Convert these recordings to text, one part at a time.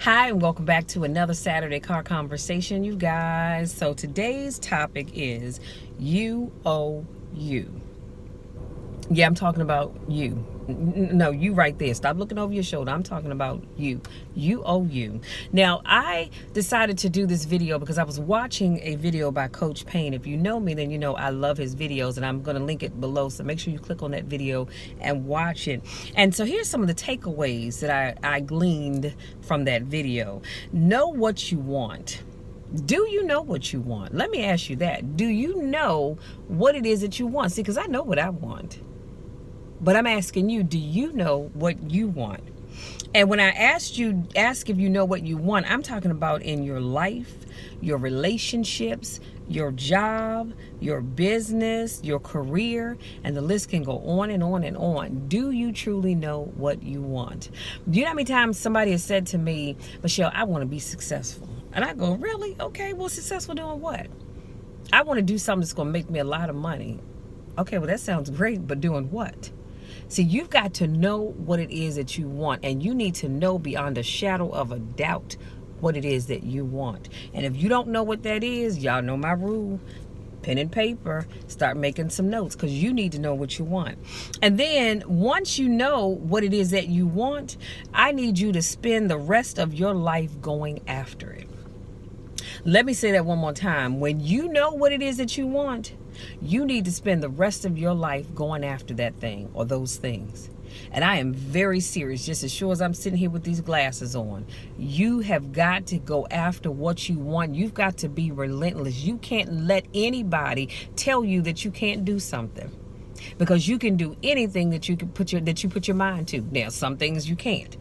Hi, and welcome back to another Saturday Car Conversation, you guys. So today's topic is you owe you. Yeah, I'm talking about you. No, you right there. Stop looking over your shoulder. I'm talking about you. You owe you. Now, I decided to do this video because I was watching a video by Coach Payne. If you know me, then you know I love his videos, and I'm going to link it below. So make sure you click on that video and watch it. And so here's some of the takeaways that I gleaned from that video. Know what you want. Do you know what you want? Let me ask you that. Do you know what it is that you want? See, because I know what I want. But I'm asking you, do you know what you want? And when I ask if you know what you want, I'm talking about in your life, your relationships, your job, your business, your career, and the list can go on and on and on. Do you truly know what you want? Do you know how many times somebody has said to me, Michelle, I want to be successful? And I go, really? Okay, well, successful doing what? I want to do something that's going to make me a lot of money. Okay, well, that sounds great, but doing what? See, you've got to know what it is that you want, and you need to know beyond a shadow of a doubt what it is that you want. And if you don't know what that is, y'all know my rule. Pen and paper, start making some notes, because you need to know what you want. And then once you know what it is that you want, I need you to spend the rest of your life going after it. Let me say that one more time. When you know what it is that you want, you need to spend the rest of your life going after that thing or those things. And I am very serious, just as sure as I'm sitting here with these glasses on. You have got to go after what you want. You've got to be relentless. You can't let anybody tell you that you can't do something, because you can do anything that you put your mind to. Now, some things you can't.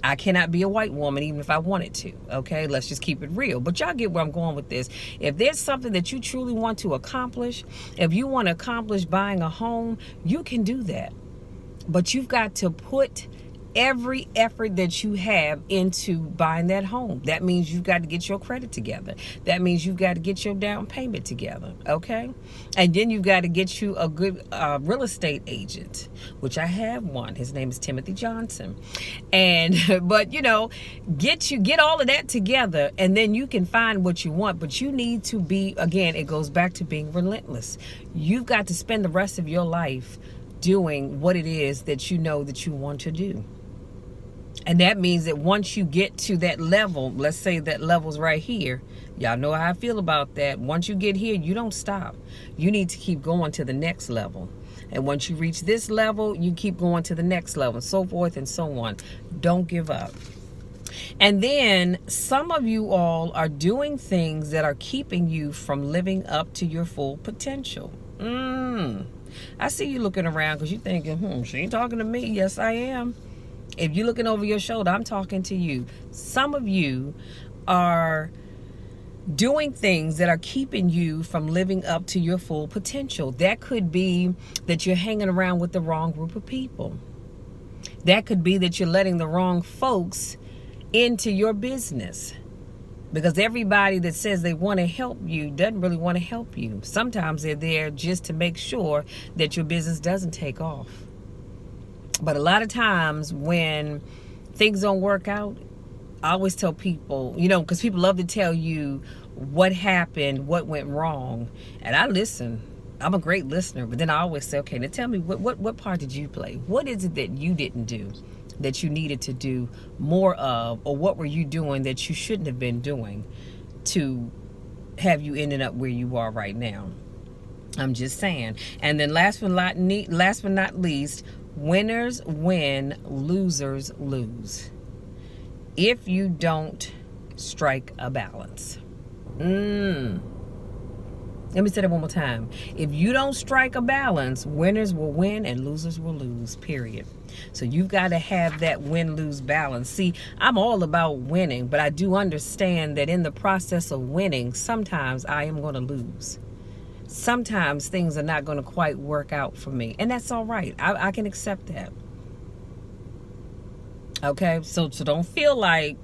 I cannot be a white woman even if I wanted to, okay? Let's just keep it real. But y'all get where I'm going with this. If there's something that you truly want to accomplish, if you want to accomplish buying a home, you can do that. But you've got to put every effort that you have into buying that home. That means you've got to get your credit together. That means you've got to get your down payment together, okay? And then you've got to get you a good real estate agent, which I have one. His name is Timothy Johnson. And but get all of that together, and then you can find what you want. But you need to be, again, it goes back to being relentless. You've got to spend the rest of your life doing what it is that you know that you want to do. And that means that once you get to that level, let's say that level's right here, y'all know how I feel about that. Once you get here, you don't stop. You need to keep going to the next level. And once you reach this level, you keep going to the next level, so forth and so on. Don't give up. And then some of you all are doing things that are keeping you from living up to your full potential. I see you looking around because you're thinking, she ain't talking to me. Yes, I am. If you're looking over your shoulder, I'm talking to you. Some of you are doing things that are keeping you from living up to your full potential. That could be that you're hanging around with the wrong group of people. That could be that you're letting the wrong folks into your business, because everybody that says they want to help you doesn't really want to help you. Sometimes they're there just to make sure that your business doesn't take off. But a lot of times when things don't work out, I always tell people, because people love to tell you what happened, what went wrong. And I listen. I'm a great listener. But then I always say, okay, now tell me, what part did you play? What is it that you didn't do that you needed to do more of? Or what were you doing that you shouldn't have been doing to have you ended up where you are right now? I'm just saying. And then last but not least, winners win, losers lose. If you don't strike a balance. Let me say that one more time. If you don't strike a balance, winners will win and losers will lose, period. So you've got to have that win-lose balance. See, I'm all about winning, but I do understand that in the process of winning, sometimes I am going to lose. Sometimes things are not going to quite work out for me, and that's all right. I can accept that. Okay, so don't feel like,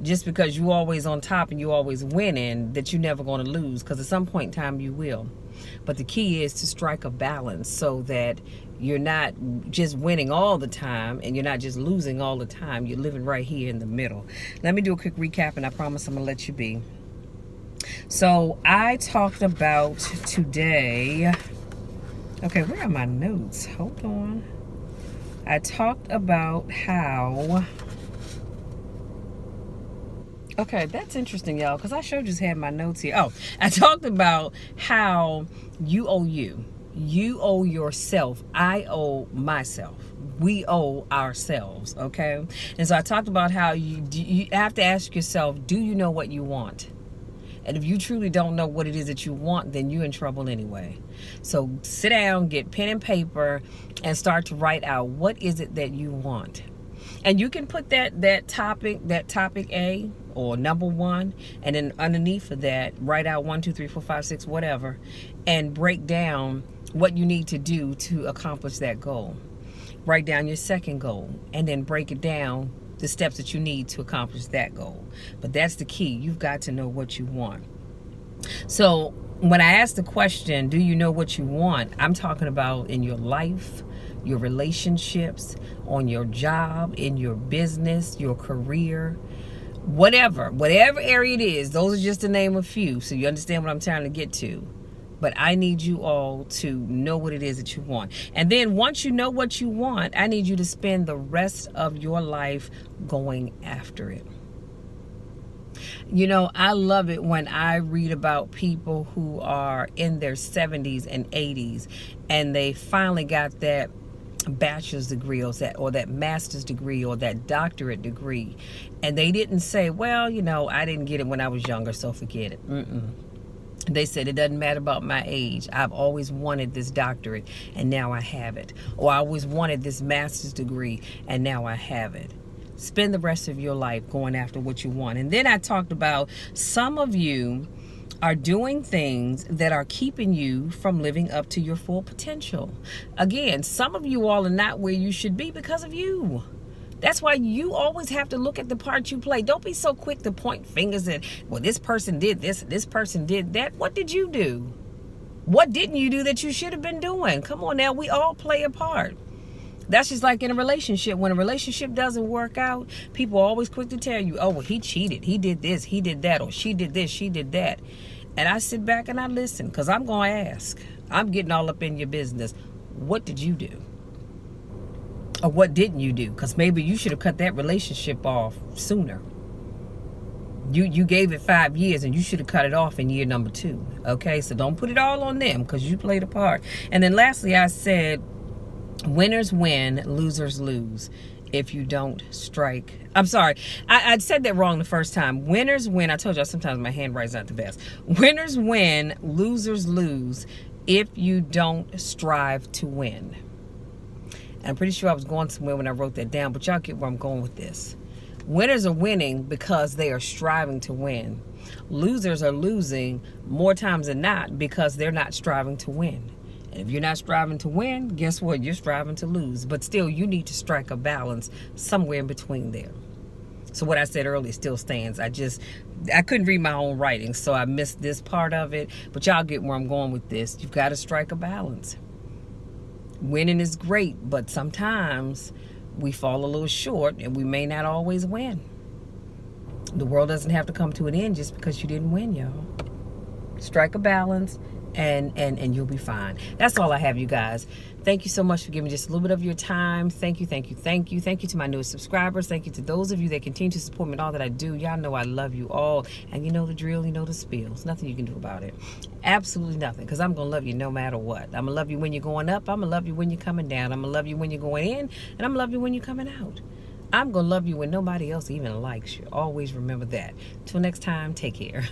just because you always on top and you always winning, that you're never going to lose, because at some point in time you will. But the key is to strike a balance so that You're not just winning all the time, and you're not just losing all the time. You're living right here in the middle. Let me do a quick recap, and I promise I'm going to let you be. So I talked about today. Okay, where are my notes? Hold on. I talked about how... Okay, that's interesting, y'all, because I sure just had my notes here. Oh, I talked about how you owe you. You owe yourself. I owe myself. We owe ourselves, okay? And so I talked about how you have to ask yourself, do you know what you want? And if you truly don't know what it is that you want, then you're in trouble anyway. So sit down, get pen and paper, and start to write out what is it that you want. And you can put that topic A or number 1, and then underneath of that, write out 1, 2, 3, 4, 5, 6, whatever, and break down what you need to do to accomplish that goal. Write down your second goal, and then break it down, the steps that you need to accomplish that goal. But that's the key. You've got to know what you want. So when I ask the question, do you know what you want? I'm talking about in your life, your relationships, on your job, in your business, your career, whatever area it is. Those are just to name a few, so you understand what I'm trying to get to. But I need you all to know what it is that you want. And then once you know what you want, I need you to spend the rest of your life going after it. You know, I love it when I read about people who are in their 70s and 80s, and they finally got that bachelor's degree or that master's degree or that doctorate degree, and they didn't say, well, you know, I didn't get it when I was younger, so forget it. They said, it doesn't matter about my age. I've always wanted this doctorate, and now I have it. Or I always wanted this master's degree, and now I have it. Spend the rest of your life going after what you want. And then I talked about some of you are doing things that are keeping you from living up to your full potential. Again, some of you all are not where you should be because of you. That's why you always have to look at the part you play. Don't be so quick to point fingers at, well, this person did this, this person did that. What did you do? What didn't you do that you should have been doing? Come on now, we all play a part. That's just like in a relationship. When a relationship doesn't work out, people are always quick to tell you, oh, well, he cheated, he did this, he did that, or she did this, she did that. And I sit back and I listen, because I'm going to ask. I'm getting all up in your business. What did you do? Or what didn't you do? Because maybe you should have cut that relationship off sooner. You gave it 5 years, and you should have cut it off in year number 2. Okay, so don't put it all on them, because you played a part. And then lastly, I said, winners win, losers lose. If you don't strike. I'm sorry, I said that wrong the first time. Winners win. I told y'all sometimes my handwriting's not the best. Winners win, losers lose if you don't strive to win. I'm pretty sure I was going somewhere when I wrote that down, but y'all get where I'm going with this. Winners are winning because they are striving to win. Losers are losing more times than not because they're not striving to win. And if you're not striving to win, guess what? You're striving to lose. But still, you need to strike a balance somewhere in between there. So what I said earlier still stands. I couldn't read my own writing, so I missed this part of it. But y'all get where I'm going with this. You've got to strike a balance. Winning is great, but sometimes we fall a little short, and we may not always win. The world doesn't have to come to an end just because you didn't win, y'all. Strike a balance, and you'll be fine. That's all I have, you guys. Thank you so much for giving just a little bit of your time. Thank you, thank you, thank you. Thank you to my newest subscribers. Thank you to those of you that continue to support me in all that I do. Y'all know I love you all. And you know the drill, you know the spiel. There's nothing you can do about it. Absolutely nothing, because I'm going to love you no matter what. I'm going to love you when you're going up. I'm going to love you when you're coming down. I'm going to love you when you're going in. And I'm going to love you when you're coming out. I'm going to love you when nobody else even likes you. Always remember that. Till next time, take care.